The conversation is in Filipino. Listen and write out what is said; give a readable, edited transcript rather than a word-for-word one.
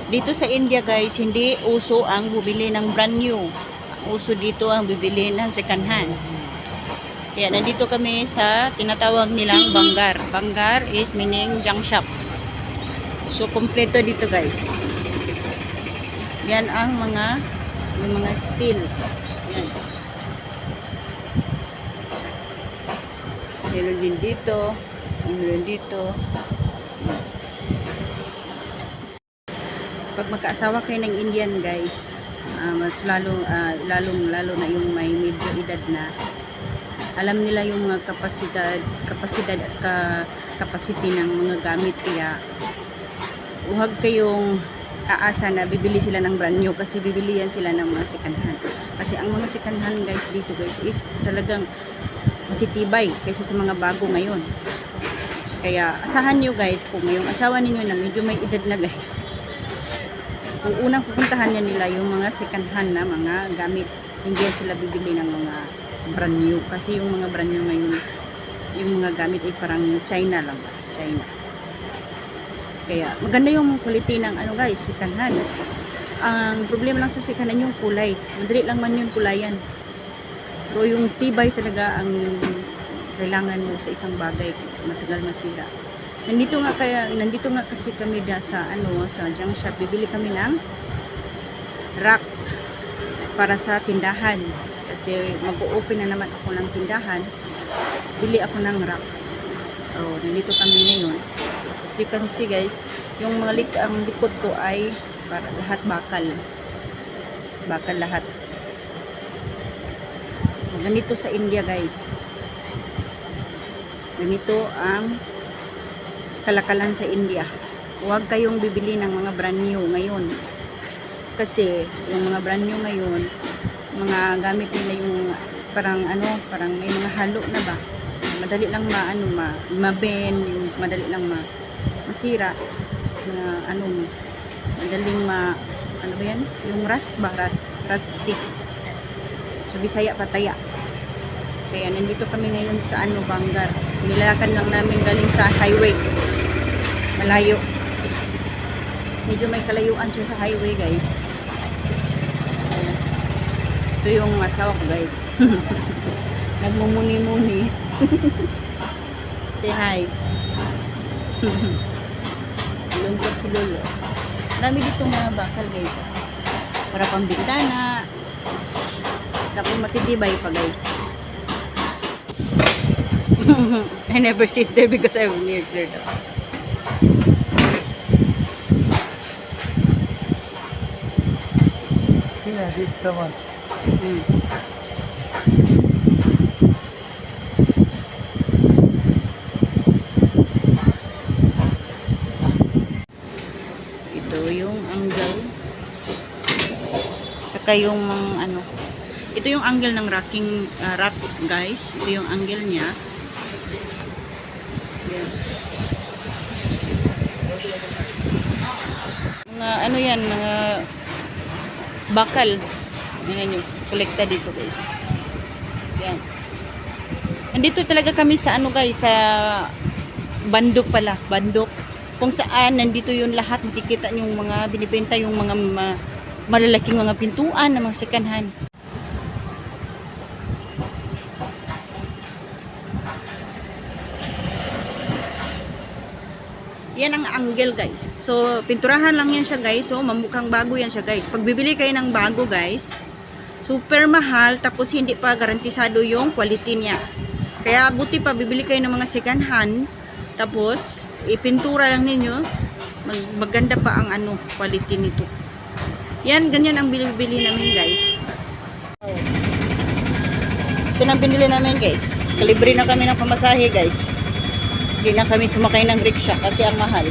Dito sa India guys, hindi uso ang bumili ng brand new. Uso dito ang bibili ng second hand. Kaya nandito kami sa tinatawag nilang Bangar. Bangar is meaning junk shop. So kompleto dito guys. Yan ang yung mga steel. Yan. Meron din dito. Meron dito. Pag magkaasawa kayo ng Indian guys, mas lalo na yung may medyo edad na, alam nila yung mga kapasidad at capacity ng mga gamit, kaya huwag kayong aasa na bibili sila ng brand new, kasi bibili yan sila ng mga second hand. Kasi ang mga second hand guys dito guys is talagang matitibay kaysa sa mga bago ngayon. Kaya asahan nyo guys, kung yung asawa ninyo na medyo may edad na guys, kung unang pupuntahan niya nila yung mga second hand na mga gamit, hindi sila bibili ng mga brand new, kasi yung mga brand new ngayon, yung mga gamit ay parang China lang, China. Kaya maganda yung quality ng ano guys, second hand. Ang problema lang sa second hand yung kulay, madali lang man yung kulayan, pero yung tibay talaga ang kailangan mo sa isang bagay, matagal masira. Nandito nga kasi kami sa junk shop, bibili kami ng rack para sa tindahan. Kasi mag-open na naman ako ng tindahan, bili ako ng rack. So, nandito kami ngayon. As you can see guys, yung ang likod ko ay para lahat bakal. Bakal lahat. Ganito sa India guys. Ganito ang kalakalan sa India. Huwag kayong bibili ng mga brand new ngayon. Kasi yung mga brand new ngayon, mga gamit nila yung parang may mga halo na ba. Madali lang ma-bend, yung madali lang masira. Madaling ano ba yan? Yung rustic. So Bisaya pataya. Kaya nandito kami ngayon sa Bangar. Nilalakad lang namin galing sa highway. Malayo. Medyo may kalayuan siya sa highway guys. Ayan. Ito yung asawa ko guys. Nagmumuni-muni. Say hi. Lungkot si Lolo. Marami dito mga bakal guys. Para pang bintana. Tapos matitibay pa guys. I never sit there because I'm near there. Yeah, this is the one. Ito yung angle. Saka yung ito yung angle ng rack guys. Ito yung angle niya. Mga yan, mga bakal. Yan yung kolekta dito guys. Yan. Andito talaga kami sa guys, sa Bandok pala, Bandok. Kung saan nandito yun lahat, makikita yung mga binibenta, yung mga malalaking mga pintuan ng mga second hand. Yan ang angle guys. So, pinturahan lang yan siya guys. So, mamukhang bago yan siya guys. Pag bibili kayo ng bago guys, super mahal, tapos hindi pa garantisado yung quality niya. Kaya buti pa bibili kayo ng mga second hand, tapos ipintura lang ninyo, maganda pa ang quality nito. Yan, ganyan ang bili namin guys. Ito na binili namin guys. Kalibre na kami ng pamasahe guys. Hindi na kami sumakay ng rickshaw kasi ang mahal.